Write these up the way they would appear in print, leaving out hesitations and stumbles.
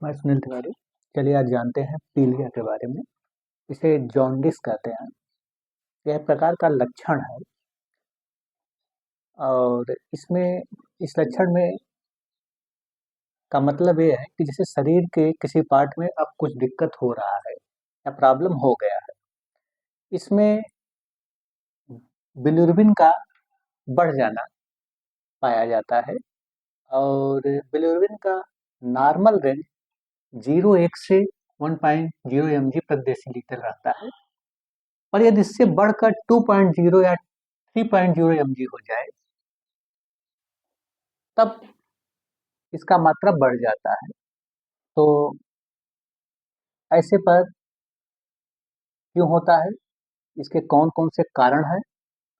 मैं सुनील तिवारी। चलिए आज जानते हैं पीलिया के बारे में। इसे जॉन्डिस कहते हैं। यह एक प्रकार का लक्षण है और इसमें इस लक्षण में का मतलब ये है कि जैसे शरीर के किसी पार्ट में अब कुछ दिक्कत हो रहा है या प्रॉब्लम हो गया है। इसमें बिलिरुबिन का बढ़ जाना पाया जाता है और बिलिरुबिन का नॉर्मल रेंज 0.1 से 1.0 mg प्रति डेसीलीटर रहता है। और यदि इससे बढ़कर 2.0 या 3.0 mg हो जाए तब इसका मात्रा बढ़ जाता है। तो ऐसे पर क्यों होता है, इसके कौन कौन से कारण हैं,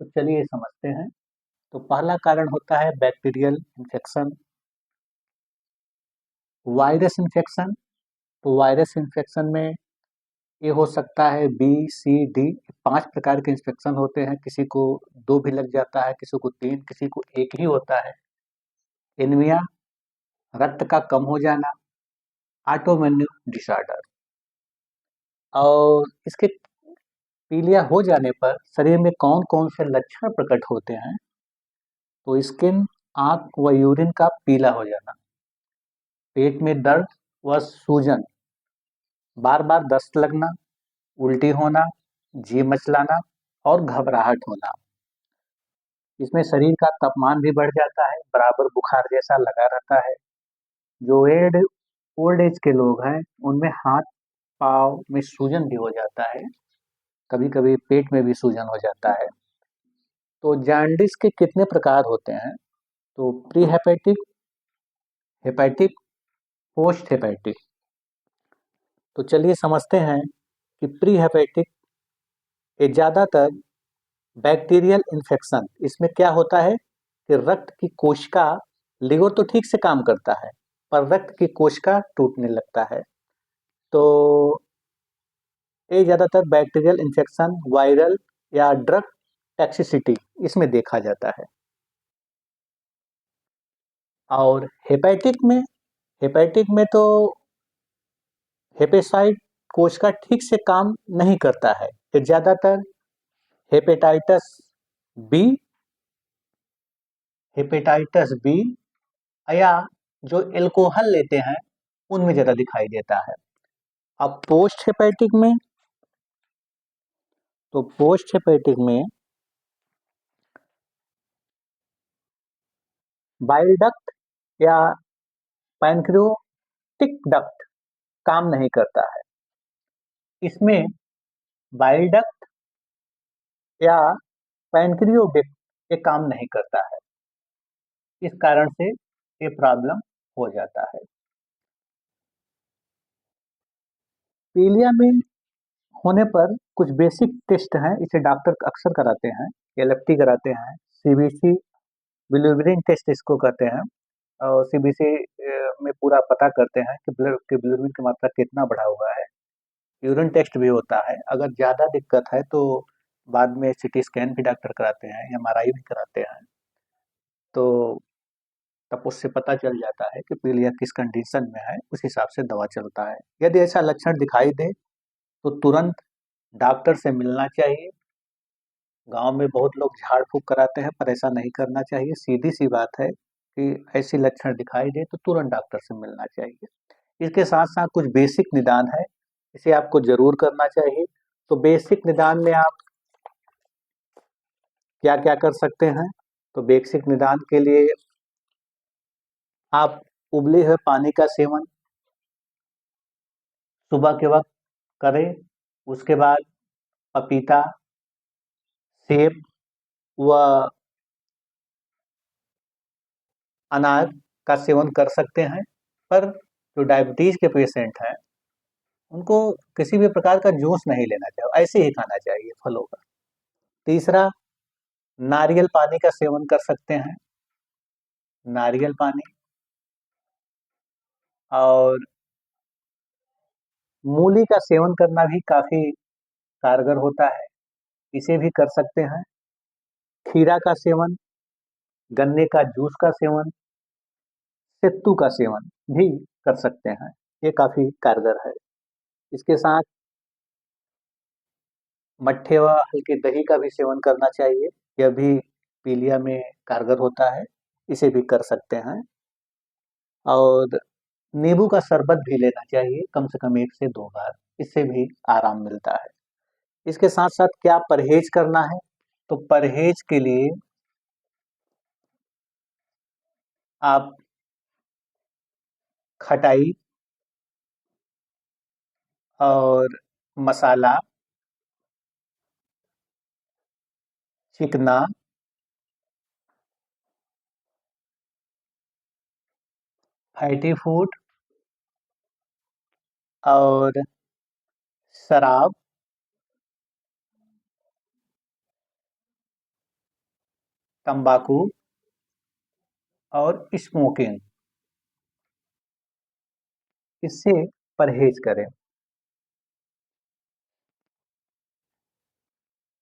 तो चलिए समझते हैं। तो पहला कारण होता है बैक्टीरियल इन्फेक्शन, वायरस इन्फेक्शन। तो वायरस इन्फेक्शन में ये हो सकता है BCD, 5 प्रकार के इन्फेक्शन होते हैं। किसी को 2 भी लग जाता है, किसी को 3, किसी को 1 ही होता है। एनीमिया, रक्त का कम हो जाना, ऑटोइम्यून डिसऑर्डर। और इसके पीलिया हो जाने पर शरीर में कौन कौन से लक्षण प्रकट होते हैं, तो स्किन, आंख व यूरिन का पीला हो जाना, पेट में दर्द व सूजन, बार बार दस्त लगना, उल्टी होना, जी मचलाना और घबराहट होना। इसमें शरीर का तापमान भी बढ़ जाता है, बराबर बुखार जैसा लगा रहता है। जो ओल्ड एज के लोग हैं उनमें हाथ पाँव में सूजन भी हो जाता है, कभी कभी पेट में भी सूजन हो जाता है। तो जॉन्डिस के कितने प्रकार होते हैं, तो pre hepatic, hepatic, post hepatic. तो चलिए समझते हैं कि प्री हेपेटिक ये ज़्यादातर बैक्टीरियल इन्फेक्शन। इसमें क्या होता है कि रक्त की कोशिका, लिवर तो ठीक से काम करता है पर रक्त की कोशिका टूटने लगता है। तो ये ज़्यादातर बैक्टीरियल इन्फेक्शन, वायरल या ड्रग टॉक्सिसिटी इसमें देखा जाता है। और हेपेटिक में तो हेपेसाइट कोशिका ठीक से काम नहीं करता है। ये ज़्यादातर हेपेटाइटिस बी, हेपेटाइटिस बी या जो एल्कोहल लेते हैं उनमें ज़्यादा दिखाई देता है। अब पोस्ट हेपेटिक में बाइल डक्ट या पैनक्रियाटिक डक्ट काम नहीं करता है। इसमें बाइल डक्ट या पैनक्रियाटिक ये काम नहीं करता है, इस कारण से ये प्रॉब्लम हो जाता है। पीलिया में होने पर कुछ बेसिक टेस्ट हैं, इसे डॉक्टर अक्सर कराते हैं। एलएफटी कराते हैं, सीबीसी बिलिरुबिन टेस्ट इसको कहते हैं। और सीबीसी में पूरा पता करते हैं कि ब्लड की बिलिरुबिन की मात्रा कितना बढ़ा हुआ है। यूरिन टेस्ट भी होता है। अगर ज़्यादा दिक्कत है तो बाद में सिटी स्कैन भी डॉक्टर कराते हैं, एमआरआई भी कराते हैं। तो तब उससे पता चल जाता है कि पीलिया किस कंडीशन में है, उस हिसाब से दवा चलता है। यदि ऐसा लक्षण दिखाई दे तो तुरंत डॉक्टर से मिलना चाहिए। गांव में बहुत लोग झाड़ फूक कराते हैं, पर ऐसा नहीं करना चाहिए। सीधी सी बात है कि ऐसी लक्षण दिखाई दे तो तुरंत डॉक्टर से मिलना चाहिए। इसके साथ साथ कुछ बेसिक निदान है, इसे आपको जरूर करना चाहिए। तो बेसिक निदान में आप क्या क्या कर सकते हैं, तो बेसिक निदान के लिए आप उबले हुए पानी का सेवन सुबह के वक्त करें। उसके बाद पपीता, सेब व अनार का सेवन कर सकते हैं। पर जो डायबिटीज के पेशेंट हैं उनको किसी भी प्रकार का जूस नहीं लेना चाहिए, ऐसे ही खाना चाहिए फलों का। तीसरा, नारियल पानी का सेवन कर सकते हैं, नारियल पानी। और मूली का सेवन करना भी काफी कारगर होता है, इसे भी कर सकते हैं। खीरा का सेवन, गन्ने का जूस का सेवन, सत्तू का सेवन भी कर सकते हैं। ये काफ़ी कारगर है। इसके साथ मट्ठे व हल्के दही का भी सेवन करना चाहिए। यह भी पीलिया में कारगर होता है, इसे भी कर सकते हैं। और नींबू का शरबत भी लेना चाहिए कम से कम 1 से 2 बार, इससे भी आराम मिलता है। इसके साथ-साथ क्या परहेज़ करना है? तो परहेज़ के लिए आप खटाई और मसाला, चिकना, फैटी फूड और शराब, तम्बाकू और स्मोकिंग, इससे परहेज़ करें।